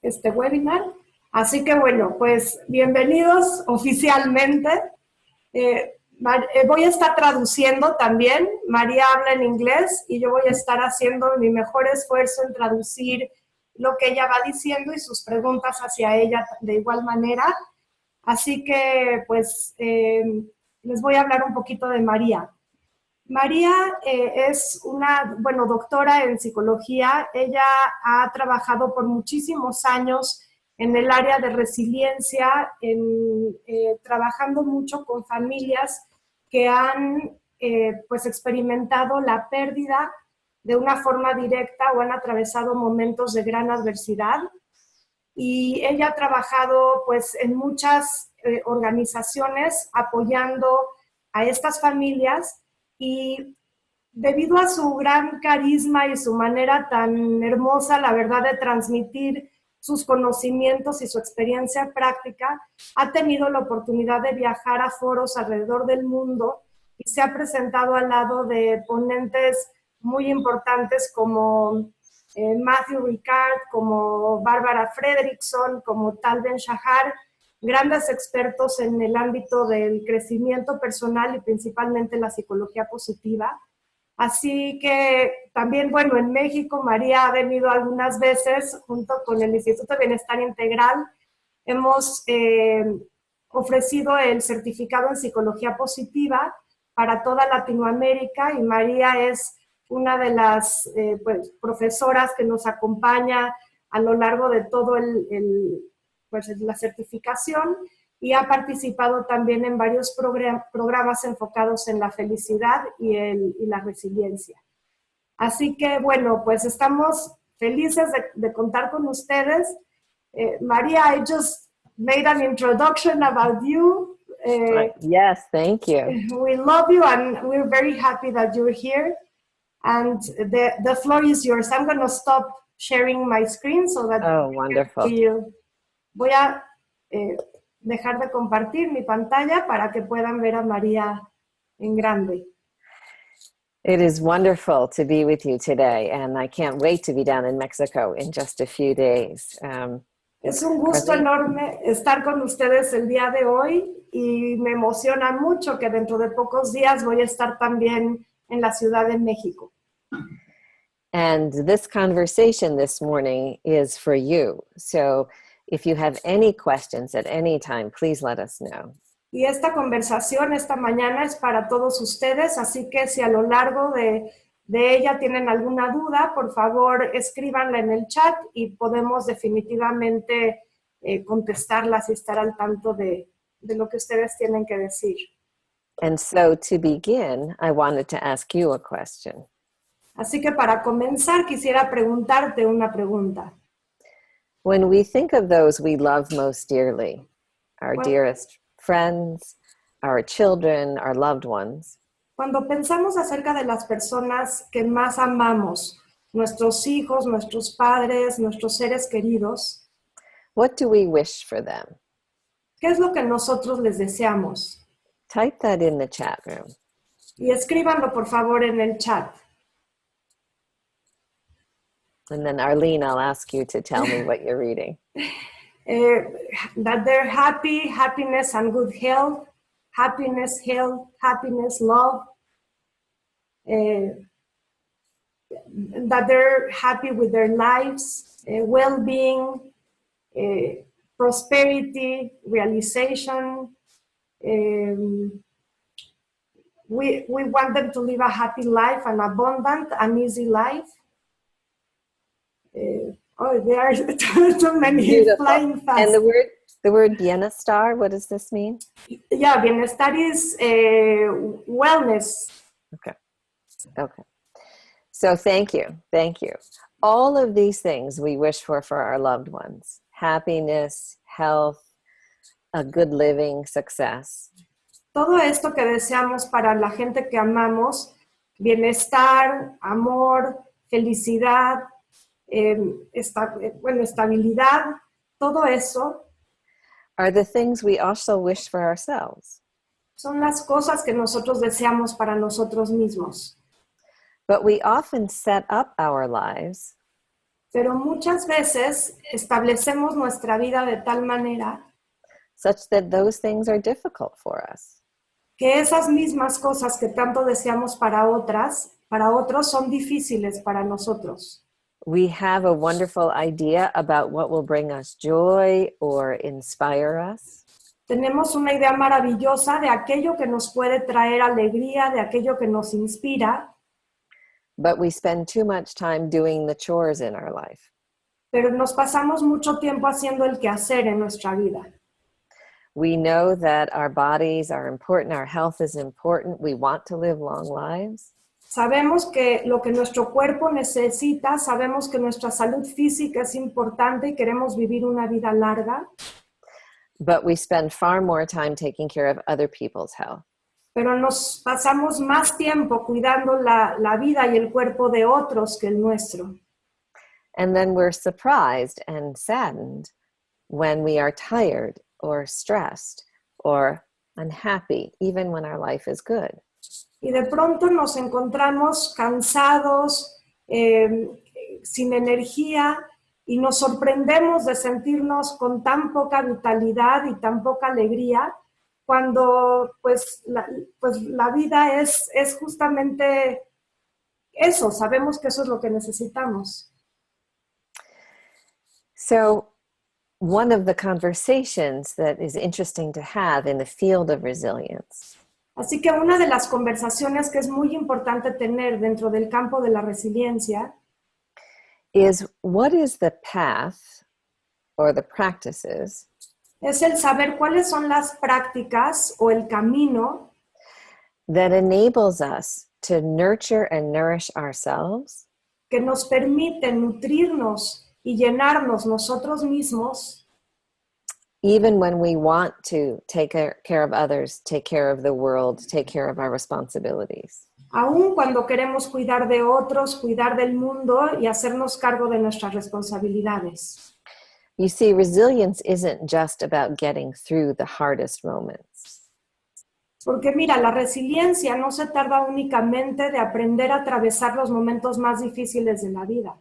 este webinar. Así que bueno, pues bienvenidos oficialmente. Voy a estar traduciendo también. María habla en inglés y yo voy a estar haciendo mi mejor esfuerzo en traducir lo que ella va diciendo y sus preguntas hacia ella de igual manera. Así que pues les voy a hablar un poquito de María. María es una, bueno, doctora en psicología. Ella ha trabajado por muchísimos años en el área de resiliencia, trabajando mucho con familias que han pues experimentado la pérdida de una forma directa o han atravesado momentos de gran adversidad. Y ella ha trabajado pues en muchas organizaciones apoyando a estas familias, y debido a su gran carisma y su manera tan hermosa, la verdad, de transmitir sus conocimientos y su experiencia práctica, ha tenido la oportunidad de viajar a foros alrededor del mundo y se ha presentado al lado de ponentes muy importantes como Matthew Ricard, como Bárbara Fredrickson, como Tal Ben Shahar, grandes expertos en el ámbito del crecimiento personal y principalmente la psicología positiva. Así que también, bueno, en México María ha venido algunas veces junto con el Instituto de Bienestar Integral. Hemos ofrecido el certificado en psicología positiva para toda Latinoamérica, y María es una de las pues, profesoras que nos acompaña a lo largo de todo pues, la certificación, y ha participado también en varios programas enfocados en la felicidad y la resiliencia. Así que, bueno, pues estamos felices de contar con ustedes. María, I just made an introduction about you. Yes, thank you. We love you and we're very happy that you're here. And the floor is yours. I'm going to stop sharing my screen so that wonderful. You. Voy a dejar de compartir mi pantalla para que puedan ver a María en grande. It is wonderful to be with you today, and I can't wait to be down in Mexico in just a few days. Es un gusto enorme estar con ustedes el día de hoy, y me emociona mucho que dentro de pocos días voy a estar también en la Ciudad de México. And this conversation this morning is for you. So if you have any questions at any time, please let us know. Y esta conversación esta mañana es para todos ustedes, así que si a lo largo de ella tienen alguna duda, por favor escríbanla en el chat y podemos definitivamente contestarlas y estar al tanto de lo que ustedes tienen que decir. And so to begin, I wanted to ask you a question. Así que para comenzar quisiera preguntarte una pregunta. When we think of those we love most dearly, our dearest friends, our children, our loved ones. Cuando pensamos acerca de las personas que más amamos, nuestros hijos, nuestros padres, nuestros seres queridos, what do we wish for them? ¿Qué es lo que nosotros les deseamos? Type that in the chat room. Y escríbanlo por favor en el chat. And then Arlene, I'll ask you to tell me what you're reading. That they're happy, happiness and good health, happiness, health, happiness, love. That they're happy with their lives, well-being, prosperity, realization. We want them to live a happy life, an abundant and easy life. There are too many. Beautiful. Flying fast. And the word bienestar, what does this mean? Yeah, bienestar is wellness. Okay. So thank you. All of these things we wish for our loved ones. Happiness, health, a good living, success. Todo esto que deseamos para la gente que amamos, bienestar, amor, felicidad, estabilidad, todo eso are the things we also wish for ourselves. Son las cosas que nosotros deseamos para nosotros mismos. But we often set up our lives Pero muchas veces establecemos nuestra vida de tal manera such that those things are difficult for us. que esas mismas cosas que tanto deseamos para otros son difíciles para nosotros. We have a wonderful idea about what will bring us joy or inspire us. Tenemos una idea maravillosa de aquello que nos puede traer alegría, de aquello que nos inspira, But we spend too much time doing the chores in our life. pero nos pasamos mucho tiempo haciendo el quehacer en nuestra vida. We know that our bodies are important, our health is important, we want to live long lives. Sabemos que lo que nuestro cuerpo necesita, sabemos que nuestra salud física es importante y queremos vivir una vida larga, But we spend far more time taking care of other people's health. pero nos pasamos más tiempo cuidando la vida y el cuerpo de otros que el nuestro. And then we're surprised and saddened when we are tired or stressed or unhappy, even when our life is good. Y de pronto nos encontramos cansados, sin energía, y nos sorprendemos de sentirnos con tan poca vitalidad y tan poca alegría, cuando pues la vida es justamente eso, sabemos que eso es lo que necesitamos. So one of the conversations that is interesting to have in the field of resilience Así que una de las conversaciones que es muy importante tener dentro del campo de la resiliencia is what is the path or the practices es el saber cuáles son las prácticas o el camino that enables us to nurture and nourish ourselves que nos permite nutrirnos y llenarnos nosotros mismos, even when we want to take care of others, take care of the world, take care of our responsibilities. aun cuando queremos cuidar de otros, cuidar del mundo y hacernos cargo de nuestras responsabilidades. You see, resilience isn't just about getting through the hardest moments. Porque mira, la resiliencia no se trata únicamente de aprender a atravesar los momentos más difíciles de la vida.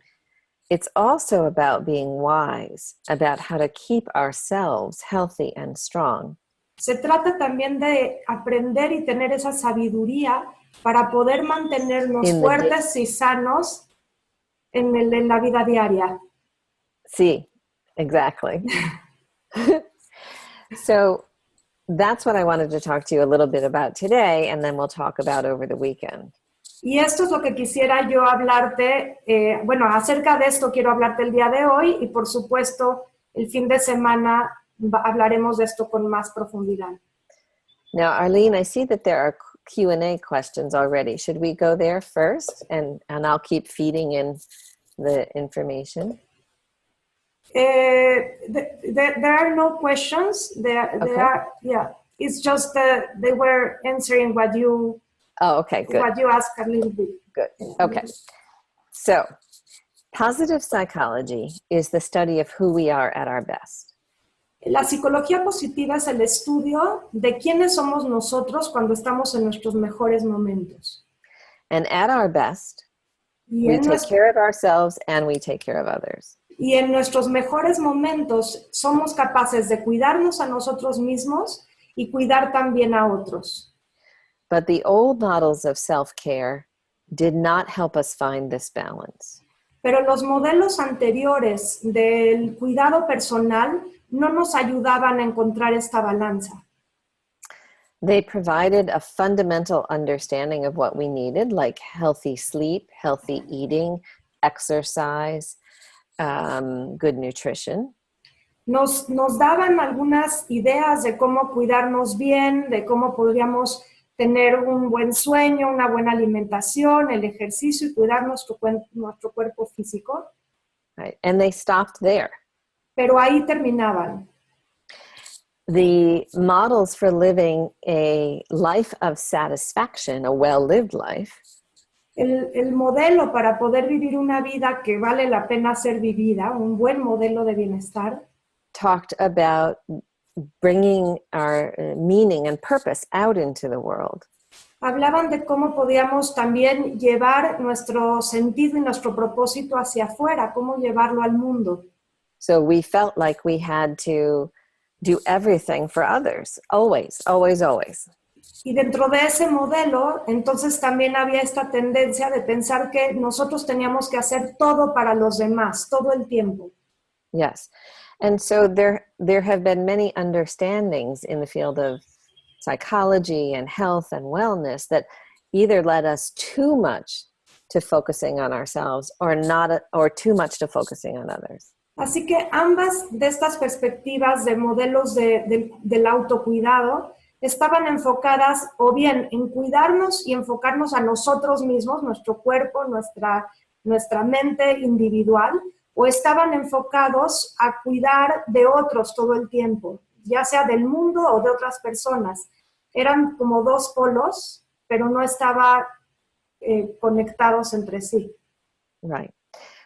It's also about being wise, about how to keep ourselves healthy and strong. Se trata también de aprender y tener esa sabiduría para poder mantenernos fuertes y sanos en la vida diaria. Sí, exactly. So that's what I wanted to talk to you a little bit about today, and then we'll talk about over the weekend. Y esto es lo que quisiera yo hablarte, acerca de esto quiero hablarte el día de hoy y por supuesto el fin de semana hablaremos de esto con más profundidad. Now, Arlene, I see that there are Q&A questions already. Should we go there first? And I'll keep feeding in the information. There are no questions. It's just they were answering what you okay, good. What you asked a little bit. Good. Okay. So, positive psychology is the study of who we are at our best. La psicología positiva es el estudio de quiénes somos nosotros cuando estamos en nuestros mejores momentos. And at our best, we take care of ourselves and we take care of others. Y en nuestros mejores momentos somos capaces de cuidarnos a nosotros mismos y cuidar también a otros. But the old models of self-care did not help us find this balance. Pero los modelos anteriores del cuidado personal no nos ayudaban a encontrar esta balanza. They provided a fundamental understanding of what we needed, like healthy sleep, healthy eating, exercise, good nutrition. Nos daban algunas ideas de cómo cuidarnos bien, de cómo podríamos tener un buen sueño, una buena alimentación, el ejercicio y cuidar nuestro cuerpo físico. Right. And they stopped there. Pero ahí terminaban. The models for living a life of satisfaction, a well-lived life, El modelo para poder vivir una vida que vale la pena ser vivida, un buen modelo de bienestar, talked about bringing our meaning and purpose out into the world. Hablaban de cómo podíamos también llevar nuestro sentido y nuestro propósito hacia afuera, cómo llevarlo al mundo. So we felt like we had to do everything for others, always, always, always. Y dentro de ese modelo, entonces también había esta tendencia de pensar que nosotros teníamos que hacer todo para los demás, todo el tiempo. Yes. And so there have been many understandings in the field of psychology and health and wellness that either led us too much to focusing on ourselves or too much to focusing on others. Así que ambas de estas perspectivas de modelos del autocuidado estaban enfocadas o bien en cuidarnos y enfocarnos a nosotros mismos, nuestro cuerpo, nuestra mente individual, o estaban enfocados a cuidar de otros todo el tiempo, ya sea del mundo o de otras personas. Eran como dos polos, pero no estaban conectados entre sí. Right.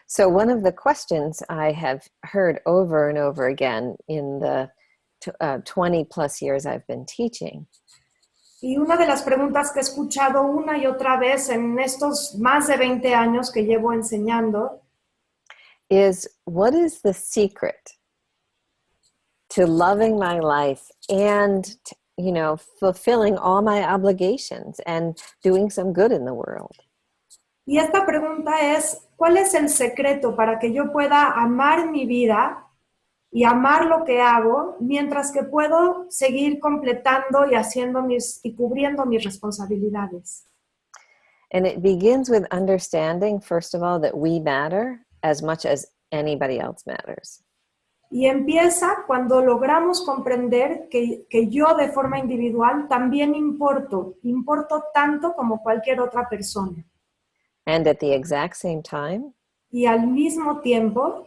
So one of the questions I have heard over and over again in the 20 plus years I've been teaching Y una de las preguntas que he escuchado una y otra vez en estos más de 20 años que llevo enseñando is, what is the secret to loving my life and, fulfilling all my obligations and doing some good in the world? Y esta pregunta es, ¿cuál es el secreto para que yo pueda amar mi vida y amar lo que hago mientras que puedo seguir completando y cubriendo mis responsabilidades? And it begins with understanding, first of all, that we matter as much as anybody else matters. Y empieza cuando logramos comprender que yo de forma individual también importo tanto como cualquier otra persona. And at the exact same time, Y al mismo tiempo,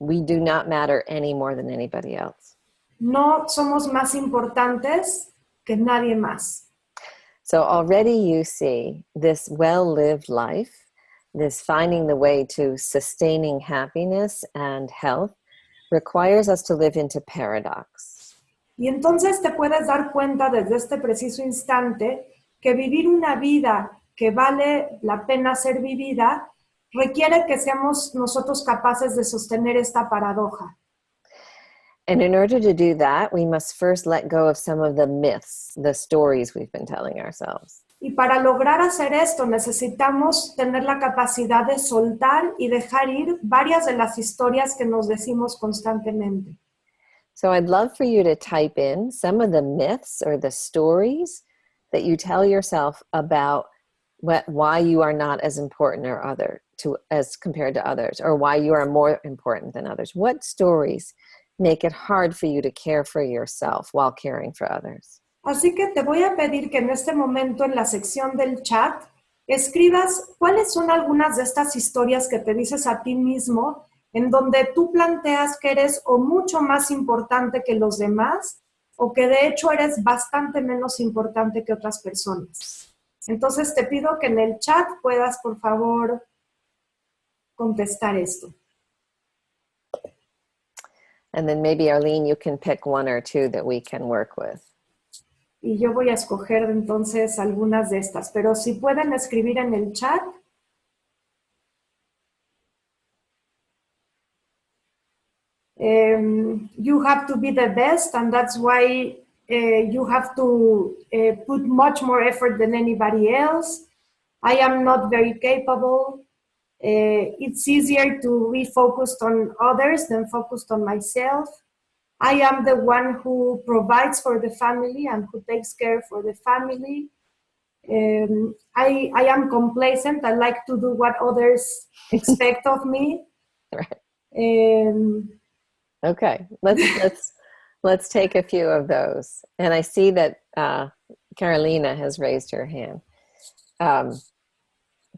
we do not matter any more than anybody else. no somos más importantes que nadie más. So already you see this well-lived life, this finding the way to sustaining happiness and health requires us to live into paradox. Y entonces te puedes dar cuenta desde este preciso instante que vivir una vida que vale la pena ser vivida requiere que seamos nosotros capaces de sostener esta paradoja. And in order to do that, we must first let go of some of the myths, the stories we've been telling ourselves. Y para lograr hacer esto necesitamos tener la capacidad de soltar y dejar ir varias de las historias que nos decimos constantemente. So I'd love for you to type in some of the myths or the stories that you tell yourself about why you are not as important as compared to others, or why you are more important than others. What stories make it hard for you to care for yourself while caring for others? Así que te voy a pedir que en este momento en la sección del chat escribas cuáles son algunas de estas historias que te dices a ti mismo en donde tú planteas que eres o mucho más importante que los demás o que de hecho eres bastante menos importante que otras personas. Entonces te pido que en el chat puedas, por favor, contestar esto. And then maybe, Arlene, you can pick one or two that we can work with. Y yo voy a escoger entonces algunas de estas, pero si pueden escribir en el chat. You have to be the best, and that's why you have to put much more effort than anybody else. I am not very capable. It's easier to be focused on others than focused on myself. I am the one who provides for the family and who takes care for the family. I am complacent. I like to do what others expect of me. Right. Okay, let's take a few of those. And I see that Carolina has raised her hand.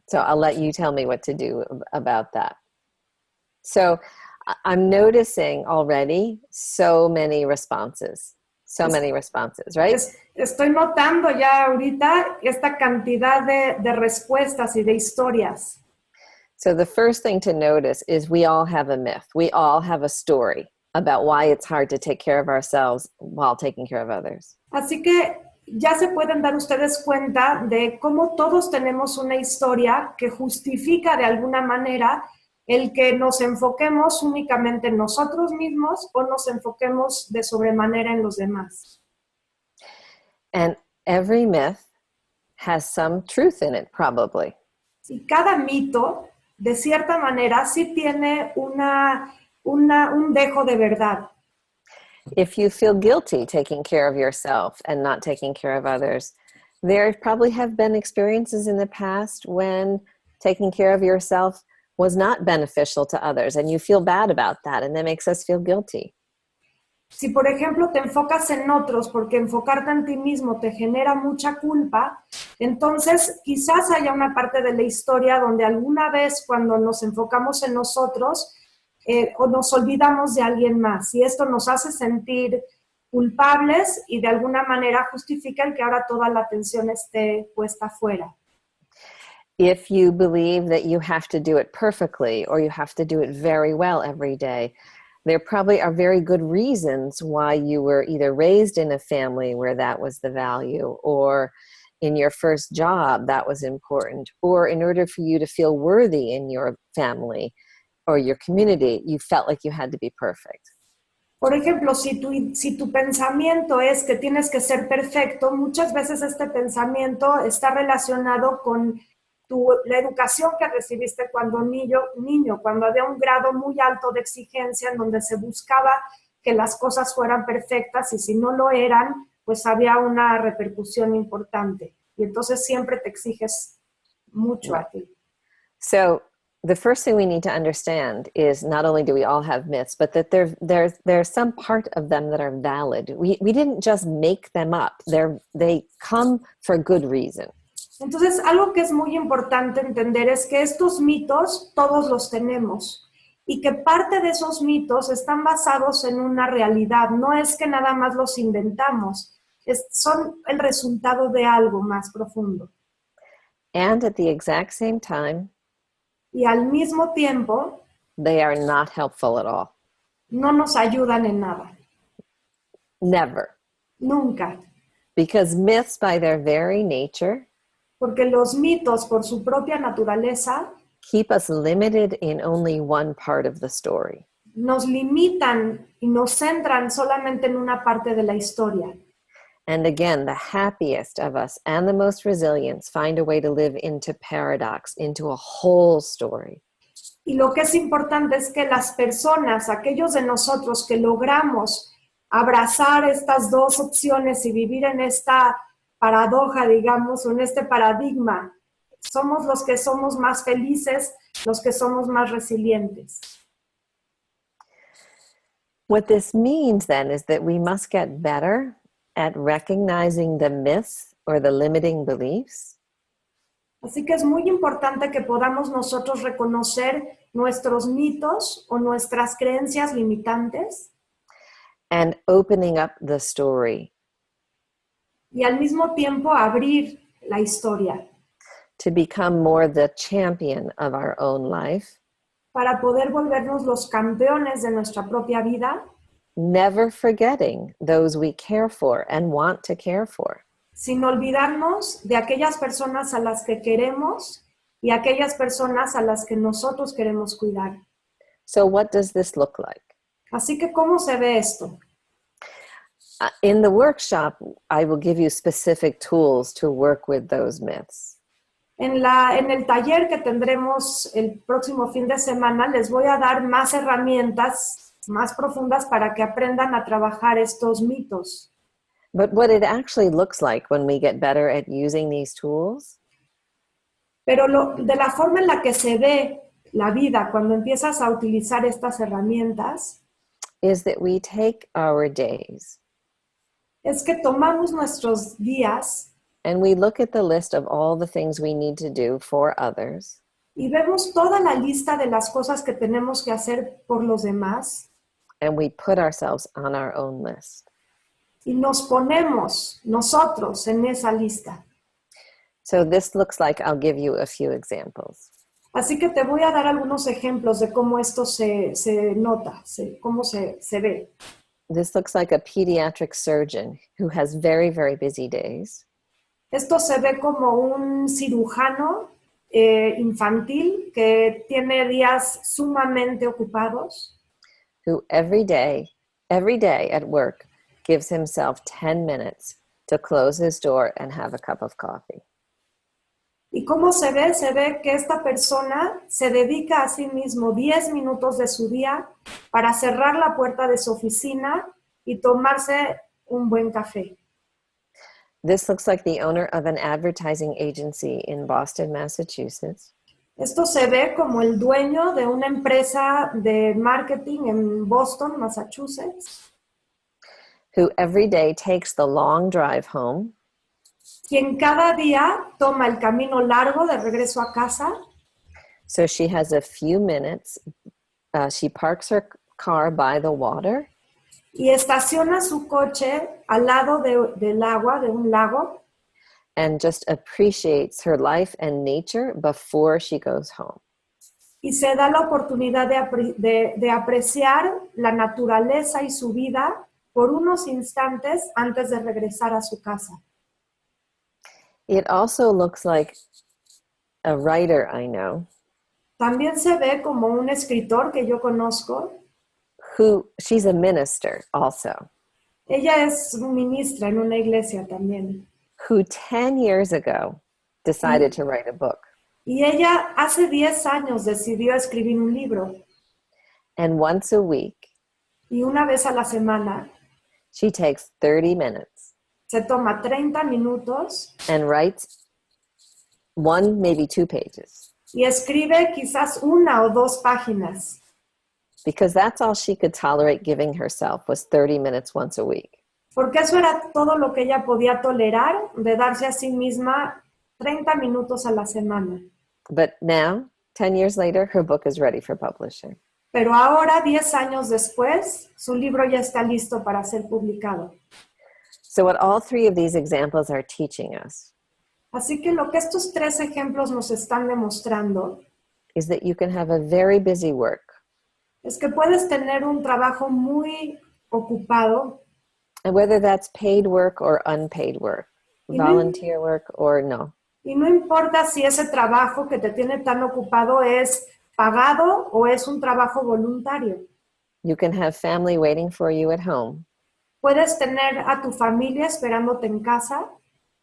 So I'll let you tell me what to do about that. So I'm noticing already so many responses, right? Estoy notando ya ahorita esta cantidad de respuestas y de historias. So the first thing to notice is we all have a myth. We all have a story about why it's hard to take care of ourselves while taking care of others. Así que ya se pueden dar ustedes cuenta de cómo todos tenemos una historia que justifica de alguna manera el que nos enfoquemos únicamente en nosotros mismos o nos enfoquemos de sobremanera en los demás. And every myth has some truth in it, probably. Y cada mito, de cierta manera, sí tiene un dejo de verdad. If you feel guilty taking care of yourself and not taking care of others, there probably have been experiences in the past when taking care of yourself was not beneficial to others, and you feel bad about that, and that makes us feel guilty. Si, por ejemplo, te enfocas en otros porque enfocarte en ti mismo te genera mucha culpa, entonces quizás haya una parte de la historia donde alguna vez cuando nos enfocamos en nosotros o nos olvidamos de alguien más y esto nos hace sentir culpables y de alguna manera justifica el que ahora toda la atención esté puesta afuera. If you believe that you have to do it perfectly or you have to do it very well every day, there probably are very good reasons why you were either raised in a family where that was the value, or in your first job that was important, or in order for you to feel worthy in your family or your community, you felt like you had to be perfect. Por ejemplo, si tu pensamiento es que tienes que ser perfecto, muchas veces este pensamiento está relacionado con la educación que recibiste cuando niño, cuando había un grado muy alto de exigencia en donde se buscaba que las cosas fueran perfectas y si no lo eran, pues había una repercusión importante. Y entonces siempre te exiges mucho a ti. So the first thing we need to understand is not only do we all have myths, but that there's some part of them that are valid. We didn't just make them up. They come for a good reason. Entonces, algo que es muy importante entender es que estos mitos todos los tenemos y que parte de esos mitos están basados en una realidad. No es que nada más los inventamos, son el resultado de algo más profundo. And at the exact same time, y al mismo tiempo, they are not helpful at all. No nos ayudan en nada. Never. Nunca. Because myths, by their very nature, porque los mitos, por su propia naturaleza, keep us limited in only one part of the story. Nos limitan y nos centran solamente en una parte de la historia. And again, the happiest of us and the most resilient find a way to live into paradox, into a whole story. Y lo que es importante es que las personas, aquellos de nosotros que logramos abrazar estas dos opciones y vivir en esta paradoja, digamos, o en este paradigma, somos los que somos más felices, los que somos más resilientes. What this means then is that we must get better at recognizing the myths or the limiting beliefs. Así que es muy importante que podamos nosotros reconocer nuestros mitos o nuestras creencias limitantes. And opening up the story. Y al mismo tiempo abrir la historia. To become more the champion of our own life. Para poder volvernos los campeones de nuestra propia vida. Never forgetting those we care for and want to care for. Sin olvidarnos de aquellas personas a las que queremos y aquellas personas a las que nosotros queremos cuidar. So what does this look like? Así que, ¿cómo se ve esto? In the workshop, I will give you specific tools to work with those myths. En el taller que tendremos el próximo fin de semana, les voy a dar más herramientas más profundas para que aprendan a trabajar estos mitos. But what it actually looks like when we get better at using these tools. Pero de la forma en la que se ve la vida cuando empiezas a utilizar estas herramientas, is that we take our days. Es que tomamos nuestros días and we look at the list of all the things we need to do for others. Y vemos toda la lista de las cosas que tenemos que hacer por los demás. And we put ourselves on our own list. Y nos ponemos nosotros en esa lista. So this looks like, I'll give you a few examples. Así que te voy a dar algunos ejemplos de cómo esto se nota, cómo se ve. This looks like a pediatric surgeon who has very, very busy days. Esto se ve como un cirujano infantil que tiene días sumamente ocupados. Who every day at work gives himself 10 minutes to close his door and have a cup of coffee. ¿Y cómo se ve? Se ve que esta persona se dedica a sí mismo 10 minutos de su día para cerrar la puerta de su oficina y tomarse un buen café. This looks like the owner of an advertising agency in Boston, Massachusetts. Esto se ve como el dueño de una empresa de marketing en Boston, Massachusetts. Who every day takes the long drive home. Quien cada día toma el camino largo de regreso a casa. So she has a few minutes. She parks her car by the water. Y estaciona su coche al lado del agua, de un lago. And just appreciates her life and nature before she goes home. Y se da la oportunidad de apreciar la naturaleza y su vida por unos instantes antes de regresar a su casa. It also looks like a writer I know. También se ve como un escritor que yo conozco. She's a minister also. Ella es ministra en una iglesia también. Who 10 years ago decided to write a book. Y ella hace 10 años decidió escribir un libro. And once a week, y una vez a la semana, she takes 30 minutes. Se toma 30 minutos. And writes 1, maybe 2 pages. Y escribe quizás 1 o 2 páginas. Because that's all she could tolerate giving herself was 30 minutes once a week. Porque eso era todo lo que ella podía tolerar, de darse a sí misma 30 minutos a la semana. But now, 10 years later, her book is ready for publishing. Pero ahora, 10 años después, su libro ya está listo para ser publicado. So what all 3 of these examples are teaching us Así que lo que estos 3 ejemplos nos están demostrando is that you can have a very busy work. Es que puedes tener un trabajo muy ocupado. And whether that's paid work or unpaid work, volunteer work or no. Y no importa si ese trabajo que te tiene tan ocupado es pagado o es un trabajo voluntario. You can have family waiting for you at home. Puedes tener a tu familia esperándote en casa.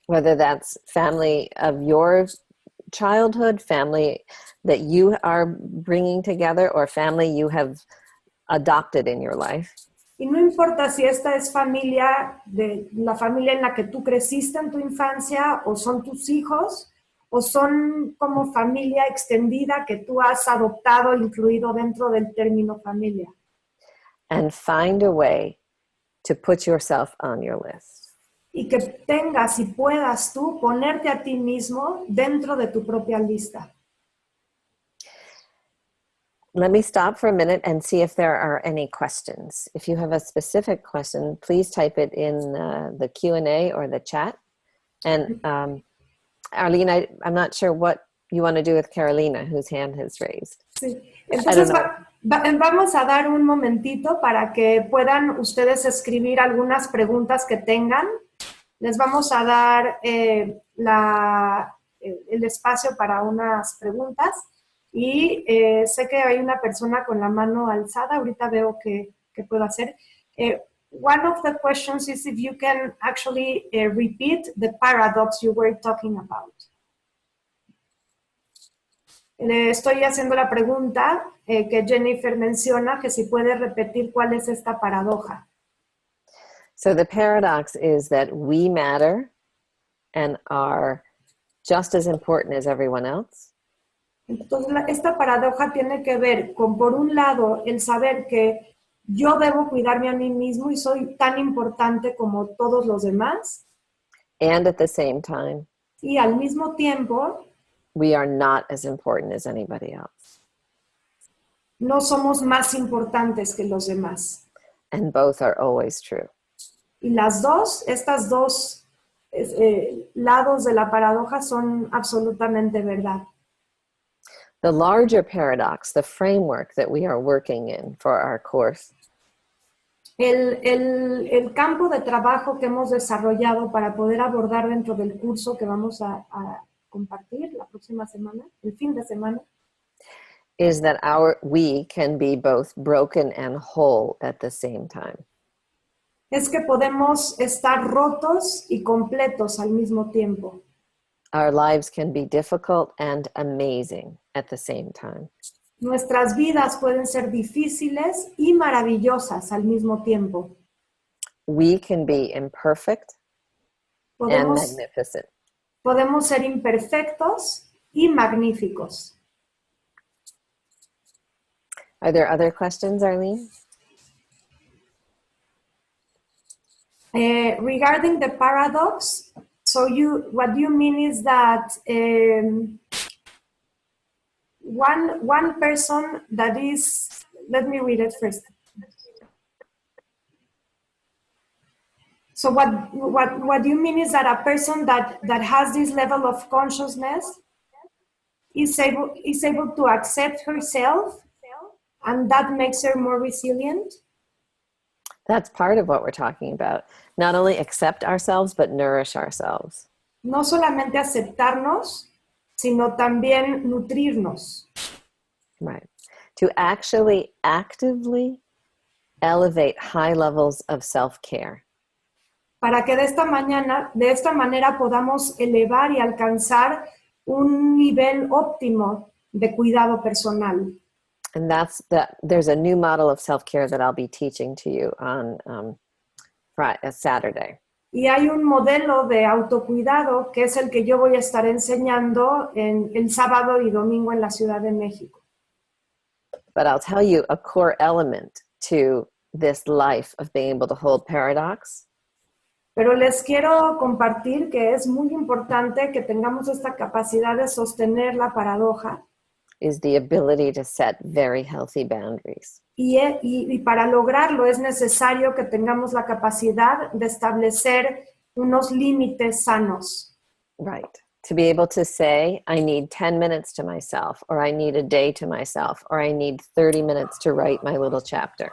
Whether that's family of your childhood, family that you are bringing together, or family you have adopted in your life. Y no importa si esta es familia, de la familia en la que tú creciste en tu infancia, o son tus hijos, o son como familia extendida que tú has adoptado, incluido dentro del término familia. And find a way to put yourself on your list. Y que tengas y puedas tú ponerte a ti mismo dentro de tu propia lista. Let me stop for a minute and see if there are any questions. If you have a specific question, please type it in the Q&A or the chat. And Arlene, I'm not sure what you want to do with Carolina, whose hand has raised. Sí. Entonces vamos a dar un momentito para que puedan ustedes escribir algunas preguntas que tengan. Les vamos a dar el espacio para unas preguntas. Y sé que hay una persona con la mano alzada. Ahorita veo que puedo hacer. One of the questions is if you can actually repeat the paradox you were talking about. Le estoy haciendo la pregunta que Jennifer menciona, que si puede repetir cuál es esta paradoja. So the paradox is that we matter and are just as important as everyone else. Entonces, esta paradoja tiene que ver con, por un lado, el saber que yo debo cuidarme a mí mismo y soy tan importante como todos los demás. And at the same time, y al mismo tiempo, we are not as important as anybody else. No somos más importantes que los demás. And both are always true. Y estas dos lados de la paradoja son absolutamente verdad. The larger paradox, the framework that we are working in for our course, El campo de trabajo que hemos desarrollado para poder abordar dentro del curso que vamos a compartir la próxima semana, el fin de semana, is that we can be both broken and whole at the same time. es que podemos estar rotos y completos al mismo tiempo. Our lives can be difficult and amazing at the same time. Nuestras vidas pueden ser difíciles y maravillosas al mismo tiempo. We can be imperfect and magnificent. Podemos ser imperfectos y magníficos. Are there other questions, Arlene? Regarding the paradox, so what you mean is that one person that is, let me read it first. So what you mean is that a person that has this level of consciousness is able to accept herself, and that makes her more resilient? That's part of what we're talking about. Not only accept ourselves, but nourish ourselves. No solamente aceptarnos, sino también nutrirnos. Right. To actually actively elevate high levels of self-care. Para que de esta manera podamos elevar y alcanzar un nivel óptimo de cuidado personal. And there's a new model of self-care that I'll be teaching to you on Saturday. Y hay un modelo de autocuidado que es el que yo voy a estar enseñando el sábado y domingo en la Ciudad de México. But I'll tell you a core element to this life of being able to hold paradox. Pero les quiero compartir que es muy importante que tengamos esta capacidad de sostener la paradoja. Is the ability to set very healthy boundaries. Y para lograrlo es necesario que tengamos la capacidad de establecer unos límites sanos. Right. To be able to say, I need 10 minutes to myself, or I need a day to myself, or I need 30 minutes to write my little chapter.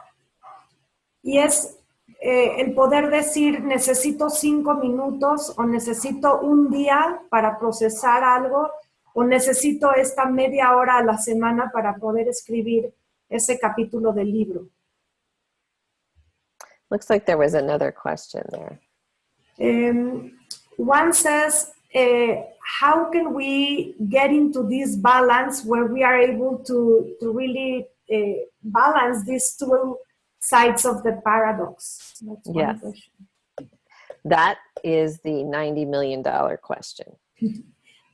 Y es el poder decir, necesito 5 minutos o necesito un día para procesar algo, o necesito esta media hora a la semana para poder escribir ese capítulo del libro. Looks like there was another question there. One says, how can we get into this balance where we are able to really balance these two sides of the paradox? That's one question. That is the $90 million question.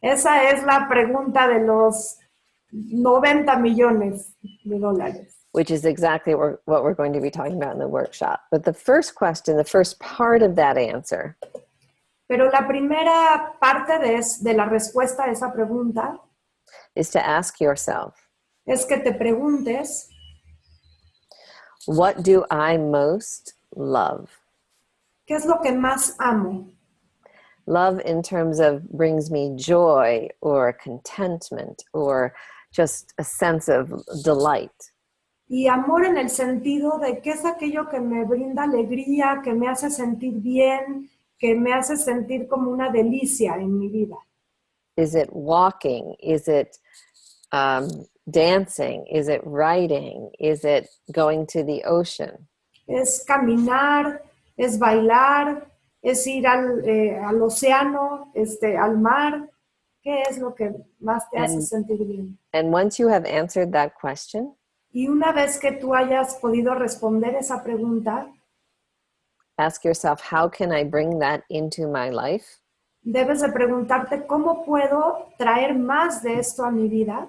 Esa es la pregunta de los 90 millones de dólares. Which is exactly what we're going to be talking about in the workshop. But the first question, the first part of that answer. Pero la primera parte de la respuesta a esa pregunta is to ask yourself, es que te preguntes, what do I most love? ¿Qué es lo que más amo? Love in terms of brings me joy or contentment or just a sense of delight. Y amor en el sentido de qué es aquello que me brinda alegría, que me hace sentir bien, que me hace sentir como una delicia en mi vida. Is it walking? Is it dancing? Is it writing? Is it going to the ocean? Es caminar, es bailar, es ir al océano, al mar. ¿Qué es lo que más te hace sentir bien? And once you have answered that question, y una vez que tú hayas podido responder esa pregunta, ask yourself, how can I bring that into my life? Debes de preguntarte, ¿cómo puedo traer más de esto a mi vida?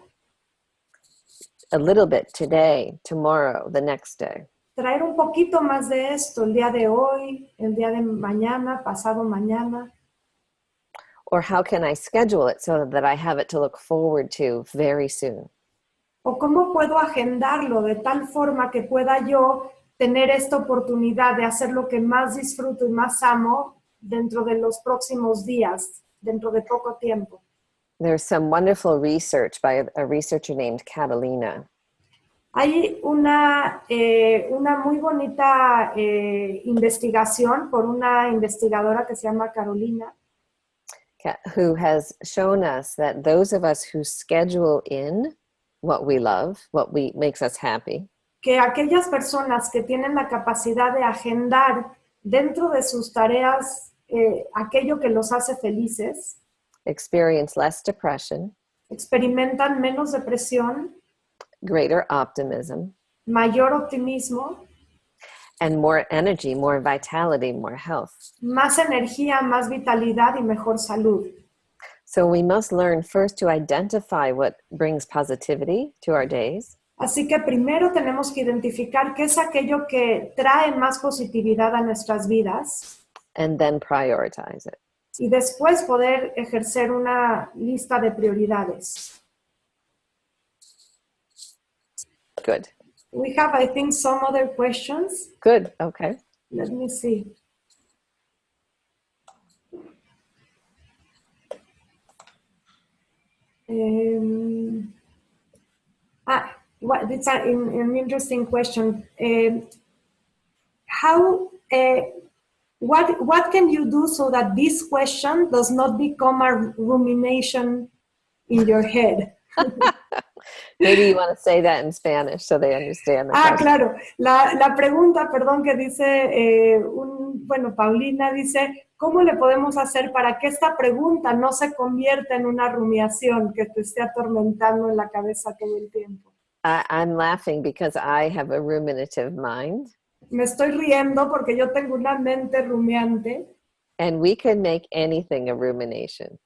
A little bit today, tomorrow, the next day. Traer un poquito más de esto el día de hoy, el día de mañana, pasado mañana. Or how can I schedule it so that I have it to look forward to very soon? O cómo puedo agendarlo de tal forma que pueda yo tener esta oportunidad de hacer lo que más disfruto y más amo dentro de los próximos días, dentro de poco tiempo. There's some wonderful research by a researcher named Catalina. Hay una muy bonita investigación por una investigadora que se llama Carolina, who has shown us that those of us who schedule in what we love, makes us happy, que aquellas personas que tienen la capacidad de agendar dentro de sus tareas aquello que los hace felices, experience less depression, experimentan menos depresión, greater optimism, mayor optimismo, and more energy, more vitality, more health. más energía, más vitalidad y mejor salud. So we must learn first to identify what brings positivity to our days. Así que primero tenemos que identificar qué es aquello que trae más positividad a nuestras vidas And then prioritize it. y después poder ejercer una lista de prioridades. Good. We have, I think, some other questions. Good. Okay. Let me see. It's an interesting question. What can you do so that this question does not become a rumination in your head? Maybe you want to say that in Spanish so they understand the question. Claro. La pregunta, perdón, que dice, Paulina dice, ¿cómo le podemos hacer para que esta pregunta no se convierta en una rumiación que te esté atormentando en la cabeza todo el tiempo? I'm laughing because I have a ruminative mind. Me estoy riendo porque yo tengo una mente rumiante. And we can make anything a rumination.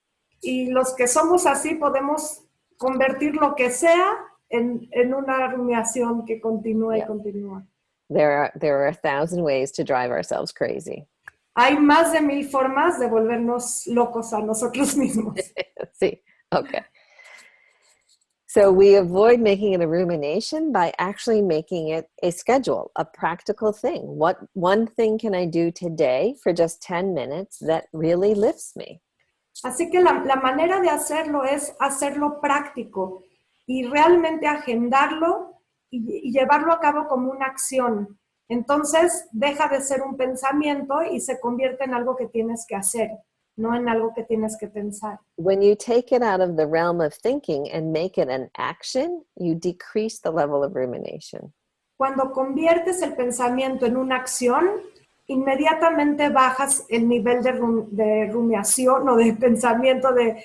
Y los que somos así podemos convertir lo que sea en una rumiación que continúa y continúa. There are 1,000 ways to drive ourselves crazy. Hay más de 1000 formas de volvernos locos a nosotros mismos. Sí, okay. So we avoid making it a rumination by actually making it a schedule, a practical thing. What one thing can I do today for just 10 minutes that really lifts me? Así que la manera de hacerlo es hacerlo práctico y realmente agendarlo y llevarlo a cabo como una acción. Entonces deja de ser un pensamiento y se convierte en algo que tienes que hacer, no en algo que tienes que pensar. When you take it out of the realm of thinking and make it an action, you decrease the level of rumination. Cuando conviertes el pensamiento en una acción, inmediatamente bajas el nivel de rumiación o de pensamiento en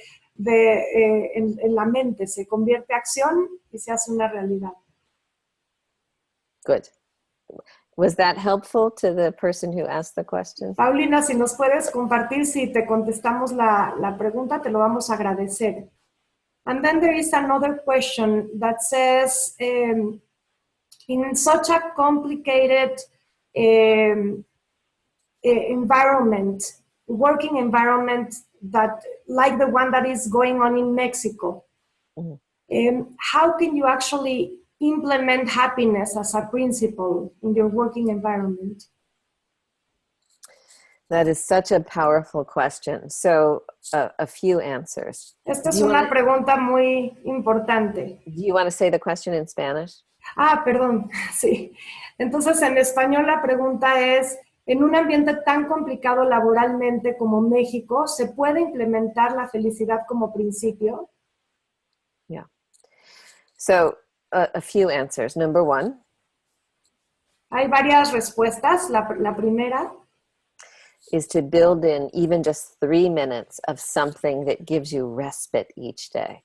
la mente. Se convierte en acción y se hace una realidad. Good. Was that helpful to the person who asked the question? Paulina, si nos puedes compartir, si te contestamos la pregunta, te lo vamos a agradecer. And then there is another question that says, in such a complicated environment, working environment that like the one that is going on in Mexico, how can you actually implement happiness as a principle in your working environment? That is such a powerful question. So a few answers. Esta es una pregunta muy importante. Do you want to say the question in Spanish? Perdón, sí. Entonces, en español la pregunta es, en un ambiente tan complicado laboralmente como México, ¿se puede implementar la felicidad como principio? Yeah. So a few answers. Number one. Hay varias respuestas. La primera is to build in even just 3 minutes of something that gives you respite each day.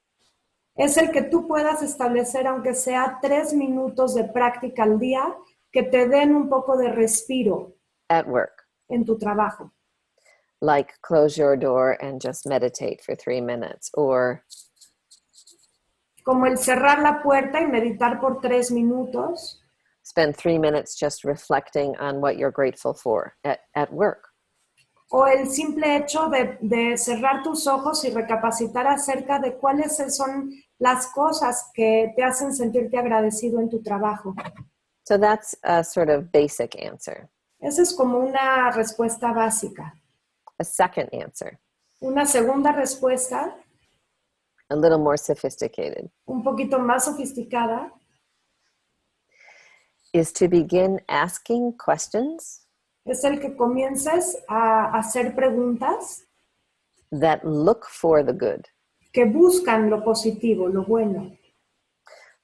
Es el que tú puedas establecer, aunque sea 3 minutos de práctica al día, que te den un poco de respiro. At work. En tu trabajo. Like close your door and just meditate for 3 minutes, or como el cerrar la puerta y meditar por 3 minutos. Spend 3 minutes just reflecting on what you're grateful for at work. O el simple hecho de cerrar tus ojos y recapacitar acerca de cuáles son las cosas que te hacen sentirte agradecido en tu trabajo. So that's a sort of basic answer. Esa es como una respuesta básica. A second answer. Una segunda respuesta. A little more sophisticated. Un poquito más sofisticada. is to begin asking questions es el que comiences a hacer preguntas that look for the good. que buscan lo positivo, lo bueno.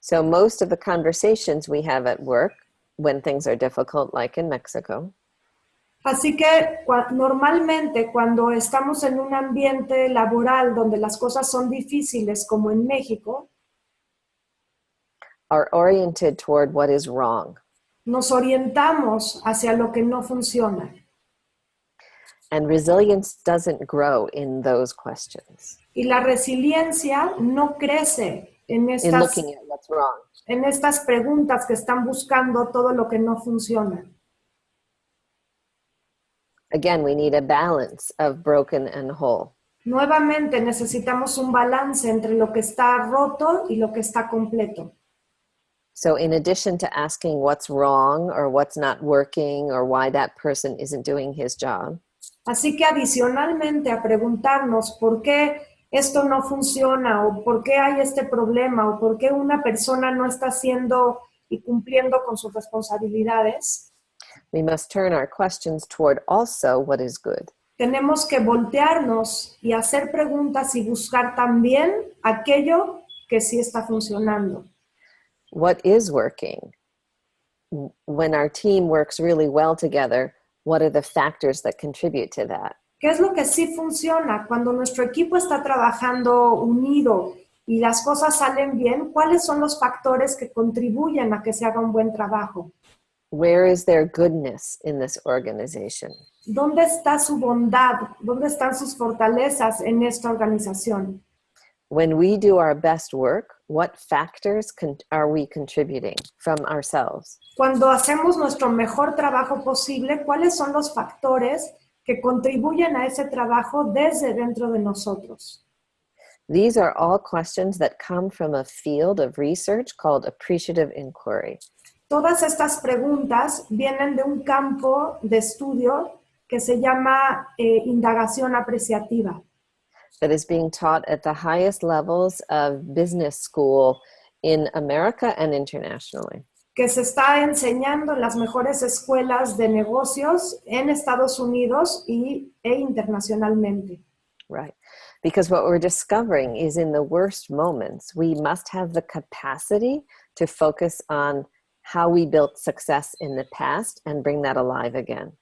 So most of the conversations we have at work when things are difficult, like in Mexico, Así que normalmente cuando estamos en un ambiente laboral donde las cosas son difíciles, como en México, are oriented toward what is wrong. nos orientamos hacia lo que no funciona. And resilience doesn't grow in those questions, Y la resiliencia no crece in looking at what's wrong. en estas preguntas que están buscando todo lo que no funciona. Again, we need a balance of broken and whole. Nuevamente necesitamos un balance entre lo que está roto y lo que está completo. So in addition to asking what's wrong or what's not working or why that person isn't doing his job, Así que adicionalmente a preguntarnos por qué esto no funciona o por qué hay este problema o por qué una persona no está haciendo y cumpliendo con sus responsabilidades, we must turn our questions toward also what is good. tenemos que voltearnos y hacer preguntas y buscar también aquello que sí está funcionando. What is working? When our team works really well together, what are the factors that contribute to that? ¿Qué es lo que sí funciona? Cuando nuestro equipo está trabajando unido y las cosas salen bien, ¿cuáles son los factores que contribuyen a que se haga un buen trabajo? Where is there goodness in this organization? ¿Dónde está su bondad? ¿Dónde están sus fortalezas en esta organización? When we do our best work, what factors are we contributing from ourselves? Cuando hacemos nuestro mejor trabajo posible, ¿cuáles son los factores que contribuyen a ese trabajo desde dentro de nosotros? These are all questions that come from a field of research called appreciative inquiry. Todas estas preguntas vienen de un campo de estudio que se llama indagación apreciativa. That is being taught at the highest levels of business school in America and internationally. Que se está enseñando en las mejores escuelas de negocios en Estados Unidos e internacionalmente. Right. Because what we're discovering is in the worst moments, we must have the capacity to focus on how we built success in the past and bring that alive again.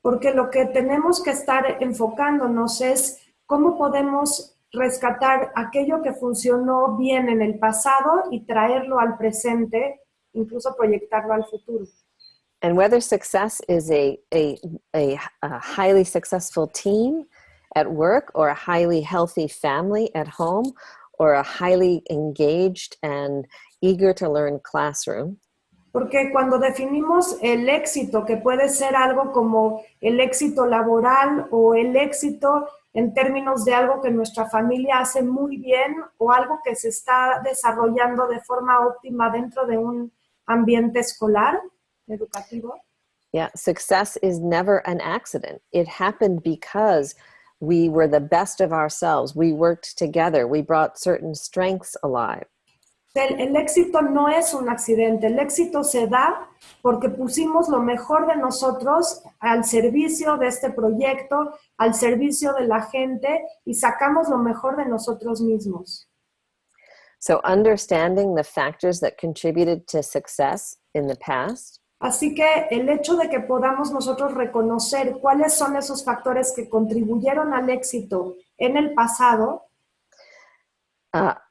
Porque lo que tenemos que estar enfocándonos es cómo podemos rescatar aquello que funcionó bien en el pasado y traerlo al presente, incluso proyectarlo al futuro. And whether success is a highly successful team at work or a highly healthy family at home or a highly engaged and eager to learn classroom, Porque cuando definimos el éxito, que puede ser algo como el éxito laboral o el éxito en términos de algo que nuestra familia hace muy bien o algo que se está desarrollando de forma óptima dentro de un ambiente escolar, educativo. yeah, success is never an accident. It happened because we were the best of ourselves. We worked together. We brought certain strengths alive. El éxito no es un accidente, el éxito se da porque pusimos lo mejor de nosotros al servicio de este proyecto, al servicio de la gente y sacamos lo mejor de nosotros mismos. So understanding the factors that contributed to success in the past Así que el hecho de que podamos nosotros reconocer cuáles son esos factores que contribuyeron al éxito en el pasado,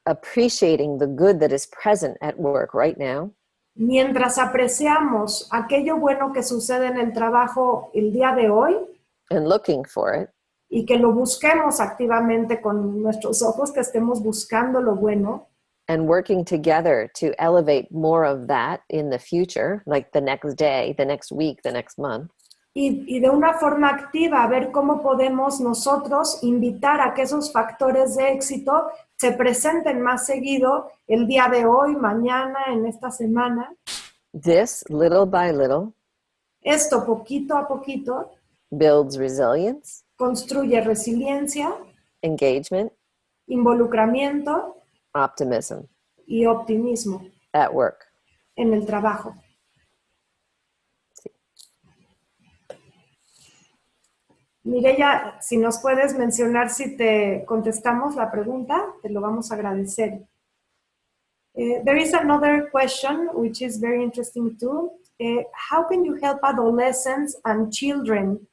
appreciating the good that is present at work right now, mientras apreciamos aquello bueno que sucede en el trabajo el día de hoy and looking for it, y que lo busquemos activamente con nuestros ojos, que estemos buscando lo bueno, and working together to elevate more of that in the future, like the next day, the next week, the next month. y de una forma activa ver cómo podemos nosotros invitar a que esos factores de éxito se presenten más seguido el día de hoy, mañana, en esta semana. This, little by little, Esto poquito a poquito builds resilience, construye resiliencia, engagement, involucramiento optimism y optimismo at work. en el trabajo. Mireya, si nos puedes mencionar si te contestamos la pregunta, te lo vamos a agradecer. There is another question, which is very interesting too. How can you help adolescents and children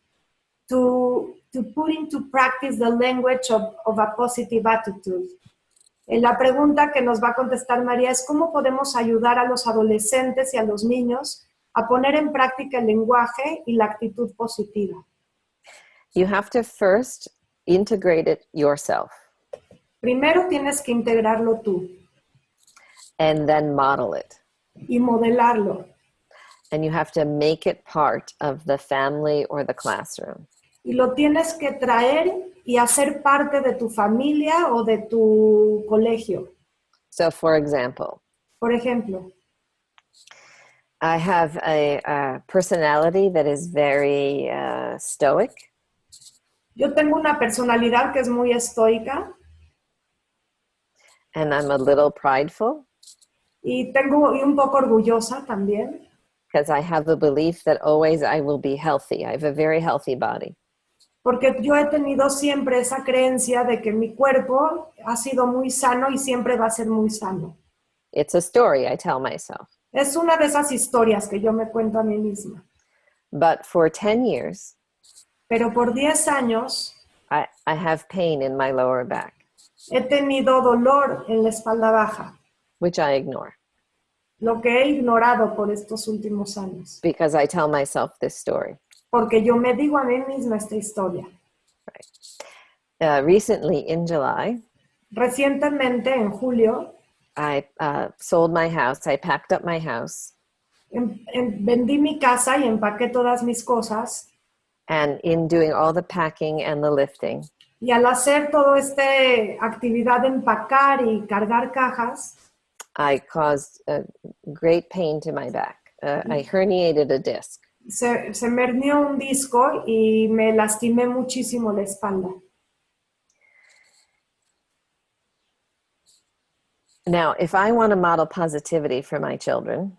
to put into practice the language of a positive attitude? La pregunta que nos va a contestar María es ¿cómo podemos ayudar a los adolescentes y a los niños a poner en práctica el lenguaje y la actitud positiva? You have to first integrate it yourself. Primero tienes que integrarlo tú. And then model it. Y modelarlo. And you have to make it part of the family or the classroom. Y lo tienes que traer y hacer parte de tu familia o de tu colegio. So, for example, Por ejemplo, I have a personality that is very stoic. yo tengo una personalidad que es muy estoica. And I'm a little prideful. Y un poco orgullosa también. Because I have the belief that always I will be healthy. I have a very healthy body. Porque yo he tenido siempre esa creencia de que mi cuerpo ha sido muy sano y siempre va a ser muy sano. It's a story I tell myself. Es una de esas historias que yo me cuento a mí misma. But for 10 years, pero por 10 años, I have pain in my lower back. He tenido dolor en la espalda baja. Which I ignore. Lo que he ignorado por estos últimos años. Because I tell myself this story. Porque yo me digo a mí misma esta historia. Right. Recently, in July, recientemente, en julio, I sold my house. I packed up my house. Vendí mi casa y empaqué todas mis cosas. And in doing all the packing and the lifting, y al hacer toda esta actividad de empacar y cargar cajas, I caused great pain to my back. I herniated a disc. Se me hernió un disco y me lastimé muchísimo la espalda. Now, if I want to model positivity for my children,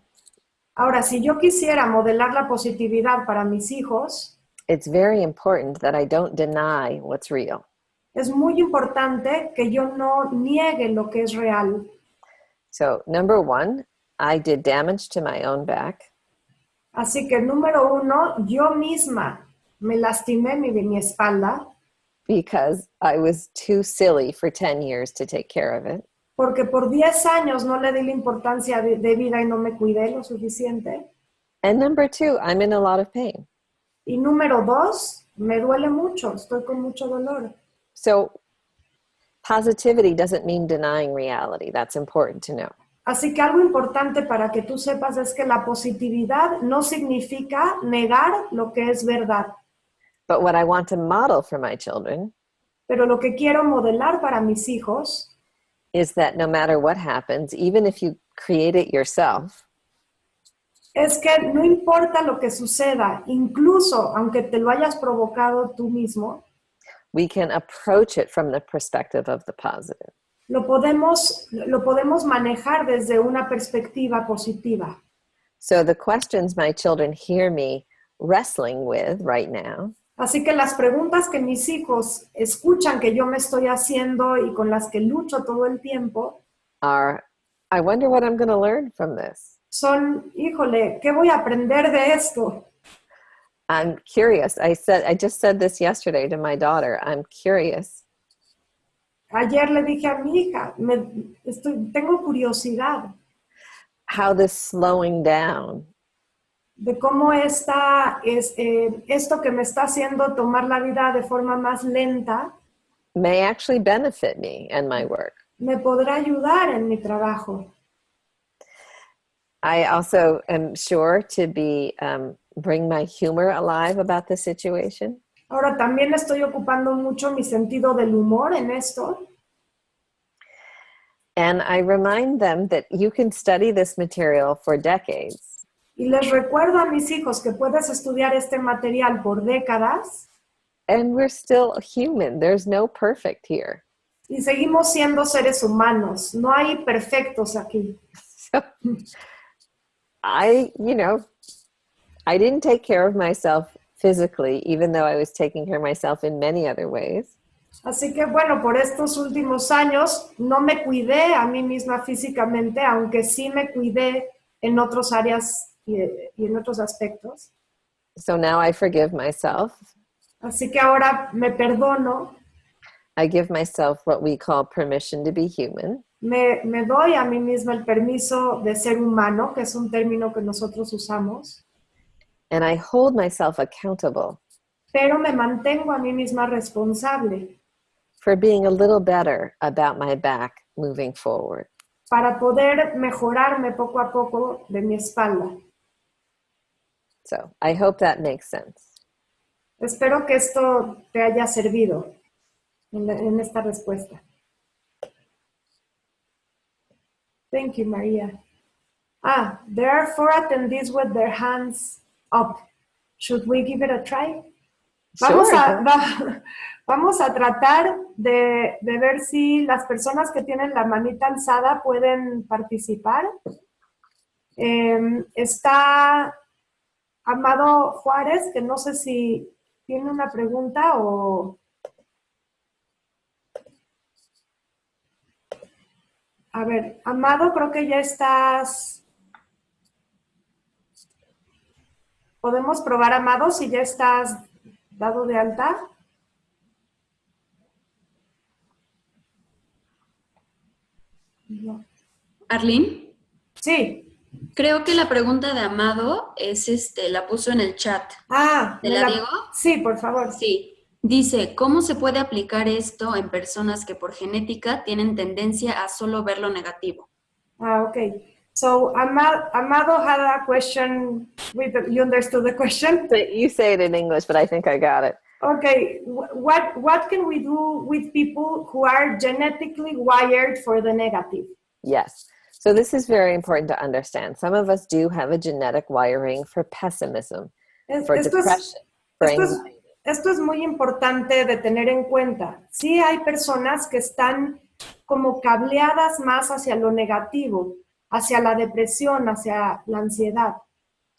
ahora, si yo quisiera modelar la positividad para mis hijos, it's very important that I don't deny what's real. Es muy importante que yo no niegue lo que es real. So, number one, I did damage to my own back. Así que número uno, yo misma me lastimé mi espalda. Because I was too silly for 10 years to take care of it. Porque por 10 años no le di la importancia debida y no me cuidé lo suficiente. And number two, I'm in a lot of pain. Y número dos, me duele mucho, estoy con mucho dolor. So, positivity doesn't mean denying reality. That's important to know. Así que algo importante para que tú sepas es que la positividad no significa negar lo que es verdad. But what I want to model for my children, pero lo que quiero modelar para mis hijos, is that no matter what happens, even if you create it yourself, es que no importa lo que suceda, incluso aunque te lo hayas provocado tú mismo, we can approach it from the perspective of the positive. Lo podemos manejar desde una perspectiva positiva. So the questions my children hear me wrestling with right now, así que las preguntas que mis hijos escuchan que yo me estoy haciendo y con las que lucho todo el tiempo, are, I wonder what I'm going to learn from this. Son, híjole, ¿qué voy a aprender de esto? I'm curious. I just said this yesterday to my daughter. I'm curious. Ayer le dije a mi hija, tengo curiosidad. How this slowing down de cómo esto que me está haciendo tomar la vida de forma más lenta may actually benefit me and my work. Me podrá ayudar en mi trabajo. I also am sure to bring my humor alive about the situation. Ahora también estoy ocupando mucho mi sentido del humor en esto. And I remind them that you can study this material for decades. Y les recuerdo a mis hijos que puedes estudiar este material por décadas. And we're still human. There's no perfect here. Y seguimos siendo seres humanos. No hay perfectos aquí. So, I didn't take care of myself physically, even though I was taking care of myself in many other ways. Así que bueno, por estos últimos años no me cuidé a mí misma físicamente, aunque sí me cuidé en otras áreas y en otros aspectos. So now I forgive myself. Así que ahora me perdono, I give myself what we call permission to be human. me doy a mí misma el permiso de ser humano, que es un término que nosotros usamos, And I hold myself accountable pero me mantengo a mí misma responsable for being a little better about my back moving forward. para poder mejorarme poco a poco de mi espalda. So I hope that makes sense. Espero que esto te haya servido en esta respuesta. Thank you, Maria. There are 4 attendees with their hands up. Should we give it a try? Sure. Vamos a tratar de ver si las personas que tienen la manita alzada pueden participar. Está Amado Juárez, que no sé si tiene una pregunta o... A ver, Amado, creo que ya estás... ¿Podemos probar, Amado, si ya estás dado de alta? No. Arlene, Sí. creo que la pregunta de Amado es la puso en el chat. ¿Te la digo? Sí, por favor. Sí. Dice, ¿cómo se puede aplicar esto en personas que por genética tienen tendencia a solo ver lo negativo? Okay. So Amado had a question. You understood the question? You say it in English, but I think I got it. Okay. What can we do with people who are genetically wired for the negative? Yes. So this is very important to understand. Some of us do have a genetic wiring for pessimism, for depression, for anxiety. Esto es muy importante de tener en cuenta. Sí hay personas que están como cableadas más hacia lo negativo, hacia la depresión, hacia la ansiedad.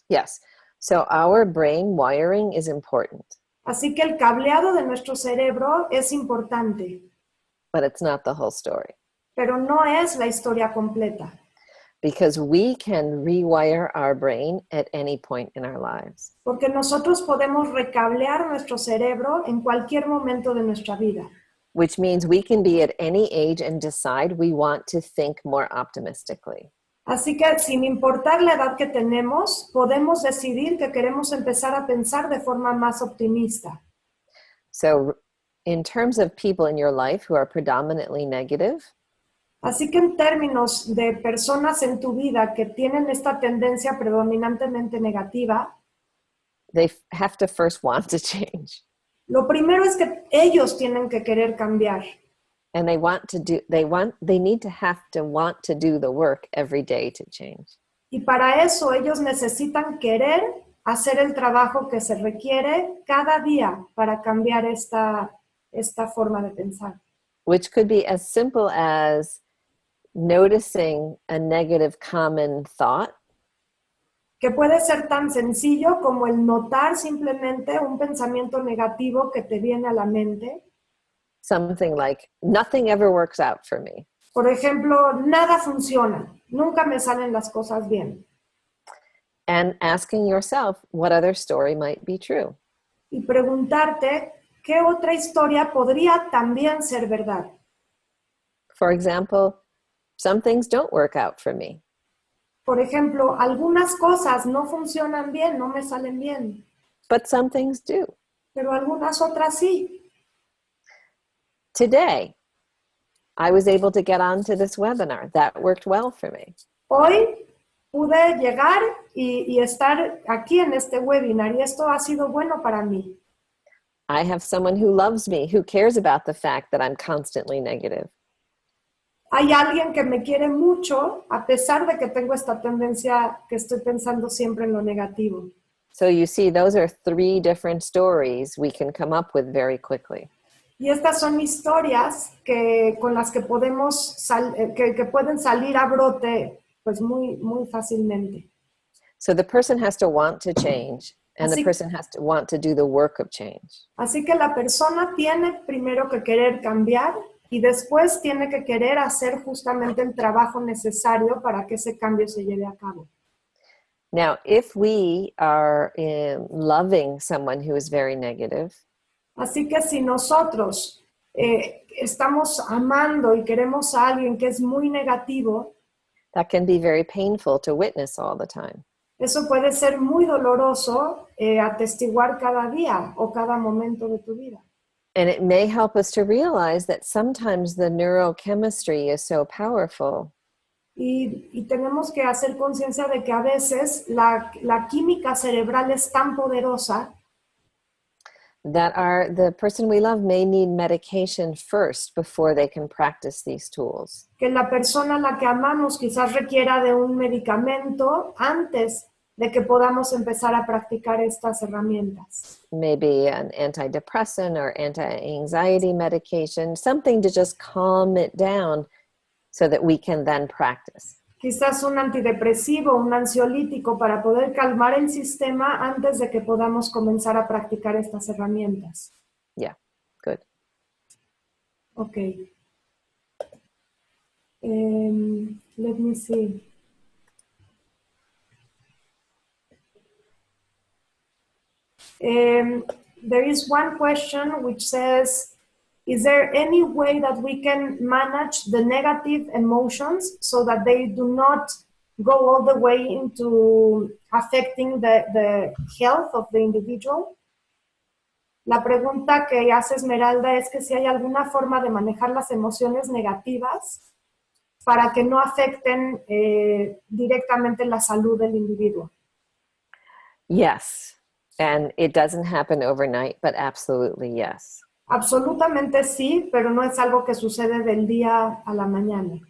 Yes. So our brain wiring is important. Así que el cableado de nuestro cerebro es importante. But it's not the whole story. Pero no es la historia completa. Because we can rewire our brain at any point in our lives. Porque nosotros podemos recablear nuestro cerebro en cualquier momento de nuestra vida. Which means we can be at any age and decide we want to think more optimistically. Así que sin importar la edad que tenemos, podemos decidir que queremos empezar a pensar de forma más optimista. So in terms of people in your life who are predominantly negative, así que en términos de personas en tu vida que tienen esta tendencia predominantemente negativa, they have to first want to change. Lo primero es que ellos tienen que querer cambiar. And they need to have to want to do the work every day to change. Y para eso ellos necesitan querer hacer el trabajo que se requiere cada día para cambiar esta forma de pensar. Which could be as simple as noticing a negative common thought. Que puede ser tan sencillo como el notar simplemente un pensamiento negativo que te viene a la mente. Something like, nothing ever works out for me. Por ejemplo, nada funciona, nunca me salen las cosas bien. And asking yourself what other story might be true. Y preguntarte qué otra historia podría también ser verdad. For example, some things don't work out for me. Por ejemplo, algunas cosas no funcionan bien, no me salen bien. But some things do. Pero algunas otras sí. Today, I was able to get onto this webinar. That worked well for me. Hoy pude llegar y estar aquí en este webinar y esto ha sido bueno para mí. I have someone who loves me, who cares about the fact that I'm constantly negative. Hay alguien que me quiere mucho a pesar de que tengo esta tendencia que estoy pensando siempre en lo negativo. So you see, those are 3 different stories we can come up with very quickly. Y estas son historias con las que podemos que pueden salir a brote pues muy fácilmente. So the person has to want to change And the person has to want to do the work of change. Así que la persona tiene primero que querer cambiar y después tiene que querer hacer justamente el trabajo necesario para que ese cambio se lleve a cabo. Now, if we are loving someone who is very negative, así que si nosotros estamos amando y queremos a alguien que es muy negativo, that can be very painful to witness all the time. Eso puede ser muy doloroso atestiguar cada día o cada momento de tu vida. And it may help us to realize that sometimes the neurochemistry is so powerful. Y tenemos que hacer conciencia de que a veces la química cerebral es tan poderosa that the person we love may need medication first before they can practice these tools. Que la persona a la que amamos quizás requiera de un medicamento antes de que podamos empezar a practicar estas herramientas. Maybe an antidepressant or anti-anxiety medication, something to just calm it down so that we can then practice. Quizás un antidepresivo, un ansiolítico para poder calmar el sistema antes de que podamos comenzar a practicar estas herramientas. Yeah, good. Okay. Let me see. There is one question which says, is there any way that we can manage the negative emotions so that they do not go all the way into affecting the health of the individual? La pregunta que hace Esmeralda es que si hay alguna forma de manejar las emociones negativas para que no afecten directamente la salud del individuo. Yes, and it doesn't happen overnight, but absolutely yes. Absolutamente sí, pero no es algo que sucede del día a la mañana.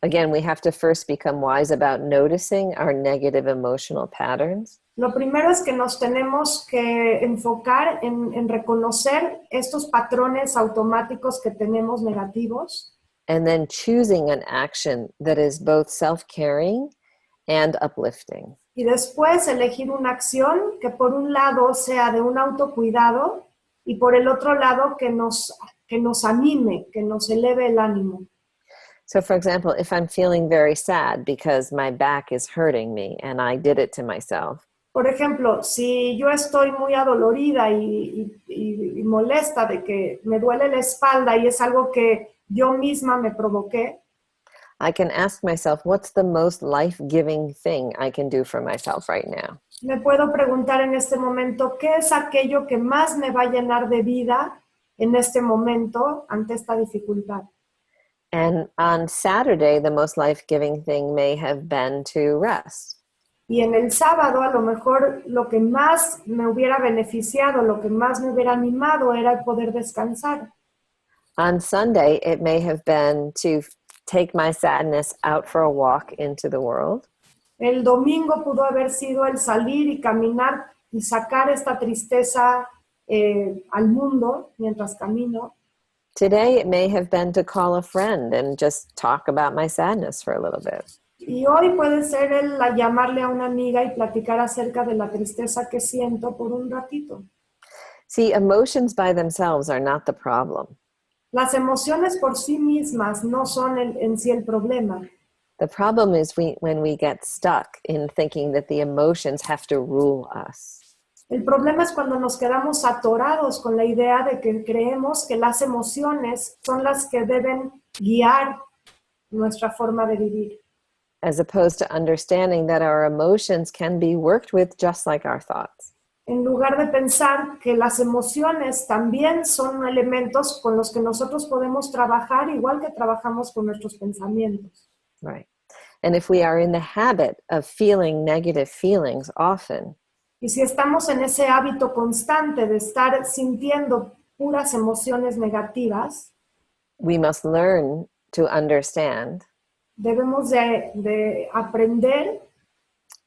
Again, we have to first become wise about noticing our negative emotional patterns. Lo primero es que nos tenemos que enfocar en reconocer estos patrones automáticos que tenemos negativos. And then choosing an action that is both self-caring and uplifting. Y después elegir una acción que por un lado sea de un autocuidado y por el otro lado que nos anime, que nos eleve el ánimo. So for example, if I'm feeling very sad because my back is hurting me and I did it to myself. Por ejemplo, si yo estoy muy adolorida y molesta de que me duele la espalda y es algo que yo misma me provoqué, I can ask myself, what's the most life-giving thing I can do for myself right now? Me puedo preguntar en este momento, ¿qué es aquello que más me va a llenar de vida en este momento ante esta dificultad? And on Saturday, the most life-giving thing may have been to rest. Y en el sábado, a lo mejor lo que más me hubiera beneficiado, lo que más me hubiera animado era el poder descansar. On Sunday, it may have been to take my sadness out for a walk into the world. El domingo pudo haber sido el salir y caminar y sacar esta tristeza al mundo mientras camino. Today, it may have been to call a friend and just talk about my sadness for a little bit. Y hoy puede ser el llamarle a una amiga y platicar acerca de la tristeza que siento por un ratito. See, emotions by themselves are not the problem. Las emociones por sí mismas no son en sí el problema. The problem is when we get stuck in thinking that the emotions have to rule us. El problema es cuando nos quedamos atorados con la idea de que creemos que las emociones son las que deben guiar nuestra forma de vivir. As opposed to understanding that our emotions can be worked with just like our thoughts. En lugar de pensar que las emociones también son elementos con los que nosotros podemos trabajar igual que trabajamos con nuestros pensamientos. Right. And if we are in the habit of feeling negative feelings often, y si estamos en ese hábito constante de estar sintiendo puras emociones negativas, we must learn to understand debemos de aprender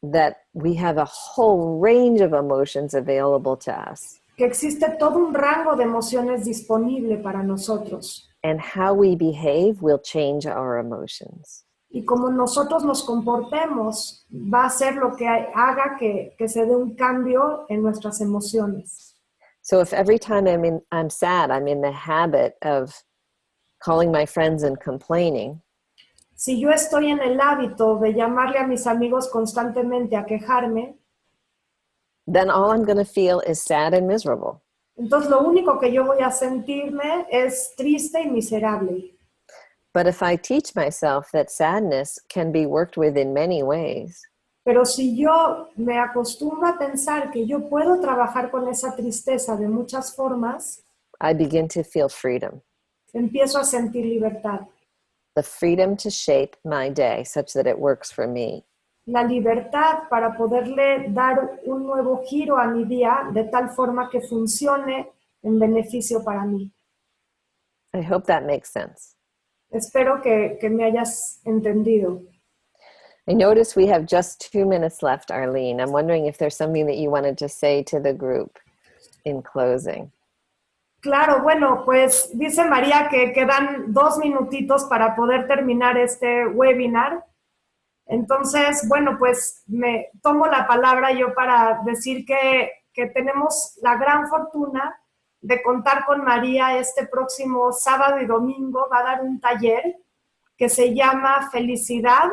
that we have a whole range of emotions available to us. Que existe todo un rango de emociones disponible para nosotros. And how we behave will change our emotions. Y como nosotros nos comportemos, va a ser lo que haga que se dé un cambio en nuestras emociones. So if every time I'm sad, I'm in the habit of calling my friends and complaining, Si yo estoy en el hábito de llamarle a mis amigos constantemente a quejarme, then all I'm going to feel is sad and miserable. entonces lo único que yo voy a sentirme es triste y miserable. But if I teach myself that sadness can be worked with in many ways, Pero si yo me acostumbro a pensar que yo puedo trabajar con esa tristeza de muchas formas, I begin to feel freedom. empiezo a sentir libertad. The freedom to shape my day such that it works for me. La libertad para poderle dar un nuevo giro a mi día de tal forma que funcione en beneficio para mí. I hope that makes sense. Espero que me hayas entendido. I notice we have just 2 minutes left, Arlene. I'm wondering if there's something that you wanted to say to the group in closing. Claro, bueno, pues dice María que quedan 2 minutitos para poder terminar este webinar. Entonces, bueno, pues me tomo la palabra yo para decir que tenemos la gran fortuna de contar con María este próximo sábado y domingo. Va a dar un taller que se llama Felicidad,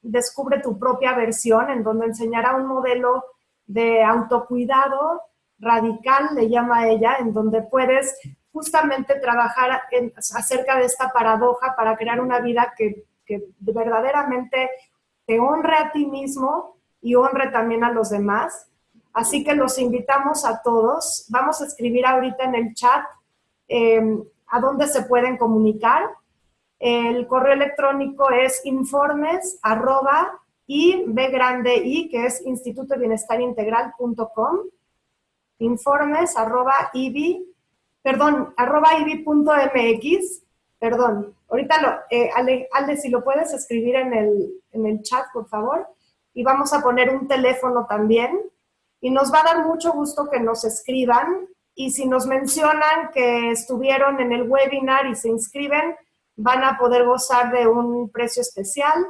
Descubre tu propia versión, en donde enseñará un modelo de autocuidado radical, le llama ella, en donde puedes justamente trabajar acerca de esta paradoja para crear una vida que verdaderamente te honre a ti mismo y honre también a los demás. Así que los invitamos a todos. Vamos a escribir ahorita en el chat a dónde se pueden comunicar. El correo electrónico es informes@y, B grande I, que es Instituto de Bienestar Integral.com, @ibi.mx, perdón, ahorita Ale, si lo puedes escribir en el chat, por favor, y vamos a poner un teléfono también, y nos va a dar mucho gusto que nos escriban, y si nos mencionan que estuvieron en el webinar y se inscriben, van a poder gozar de un precio especial,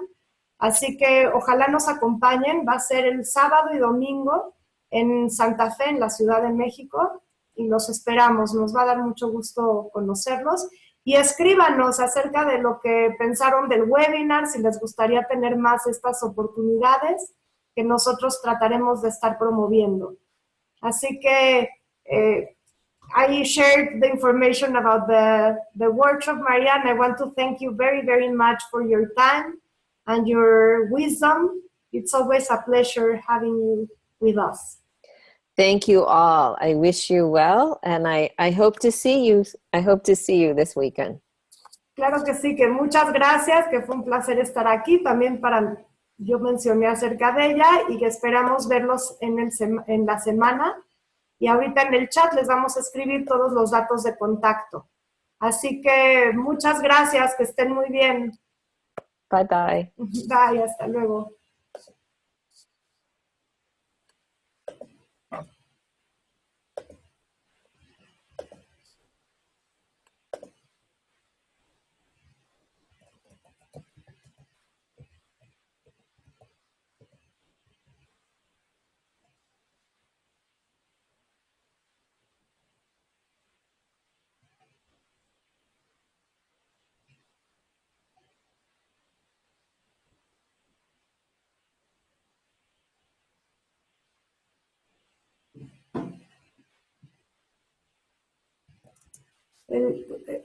así que ojalá nos acompañen. Va a ser el sábado y domingo en Santa Fe, en la Ciudad de México, y los esperamos. Nos va a dar mucho gusto conocerlos. Y escríbanos acerca de lo que pensaron del webinar, si les gustaría tener más estas oportunidades que nosotros trataremos de estar promoviendo. Así que I shared the information about the workshop, Maria, and I want to thank you very, very much for your time and your wisdom. It's always a pleasure having you with us. Thank you all. I wish you well, and I hope to see you. I hope to see you this weekend. Claro que sí, que muchas gracias, que fue un placer estar aquí. También yo mencioné acerca de ella y que esperamos verlos en la semana. Y ahorita en el chat les vamos a escribir todos los datos de contacto. Así que muchas gracias, que estén muy bien. Bye bye. Bye, hasta luego.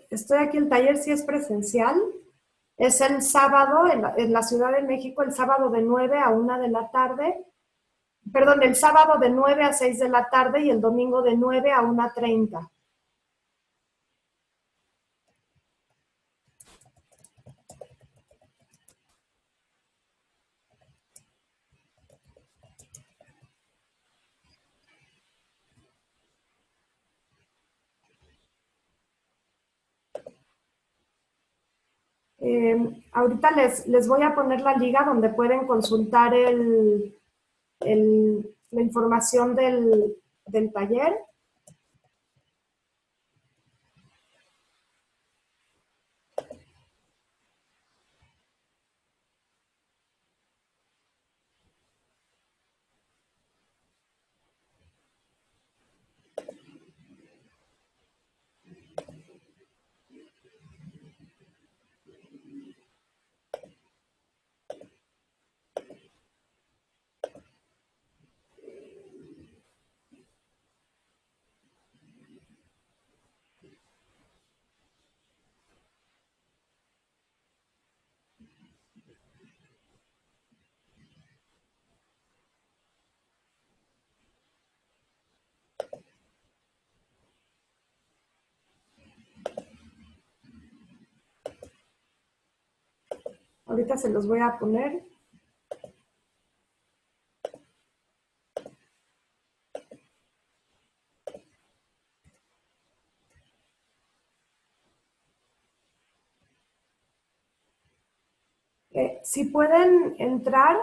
Estoy aquí, el taller sí es presencial. Es el sábado en la Ciudad de México, el sábado de 9 a 1 de la tarde. Perdón, el sábado de 9 a 6 de la tarde y el domingo de 9 a 1:30. Ahorita les voy a poner la liga donde pueden consultar la información del taller. Ahorita se los voy a poner. Si pueden entrar,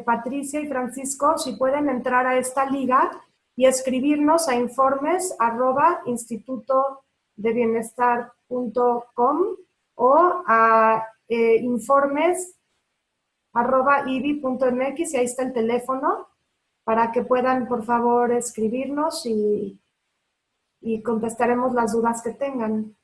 Patricia y Francisco, si pueden entrar a esta liga y escribirnos a informes@institutodebienestar.com o a informes@ibi.mx, y ahí está el teléfono para que puedan, por favor, escribirnos y contestaremos las dudas que tengan.